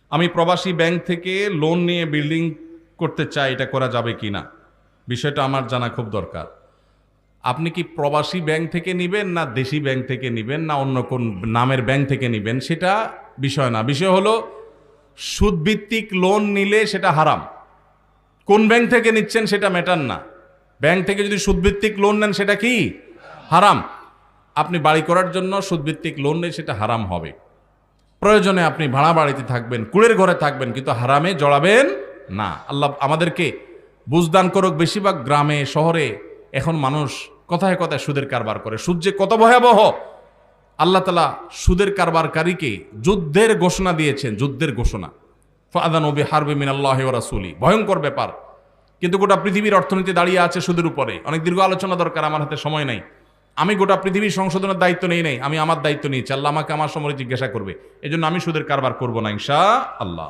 আমি প্রবাসী ব্যাংক থেকে লোন নিয়ে বিল্ডিং করতে চাই, এটা করা যাবে কি না? বিষয়টা আমার জানা খুব দরকার। আপনি কি প্রবাসী ব্যাংক থেকে নেবেন, না দেশি ব্যাংক থেকে নেবেন, না অন্য কোন নামের ব্যাংক থেকে নেবেন, সেটা বিষয় না। বিষয় হলো সুদভিত্তিক লোন নিলে সেটা হারাম। কোন ব্যাংক থেকে নিচ্ছেন সেটা ম্যাটার না। ব্যাংক থেকে যদি সুদভিত্তিক লোন নেন সেটা কি হারাম। আপনি বাড়ি করার জন্য সুদভিত্তিক লোন নেই, সেটা হারাম হবে। প্রয়োজনে আপনি ভাড়া বাড়িতে থাকবেন, কুড়ের ঘরে থাকবেন, কিন্তু হারামে জড়াবেন না। আল্লাহ আমাদেরকে বুঝদান করুক। বেশিরভাগ গ্রামে শহরে এখন মানুষ কথায় কথায় সুদের কারবার করে। সুদ যে কত ভয়াবহ! আল্লাহ তাআলা সুদের কারবারকারীকে যুদ্ধের ঘোষণা দিয়েছেন, যুদ্ধের ঘোষণা। ফাআযানু বিহারবি মিনাল্লাহি ওয়া রাসূলি, ভয়ঙ্কর ব্যাপার। কিন্তু গোটা পৃথিবীর অর্থনীতি দাঁড়িয়ে আছে সুদের উপরে। অনেক দীর্ঘ আলোচনা দরকার, আমার হাতে সময় নাই। আমি গোটা পৃথিবীর সংশোধনের দায়িত্ব নেই নাই, আমি আমার দায়িত্ব নিয়েছি। আল্লাহ আমাকে আমার সময় জিজ্ঞাসা করবে। এজন্য আমি সুদের কারবার করব না ইনশাআল্লাহ।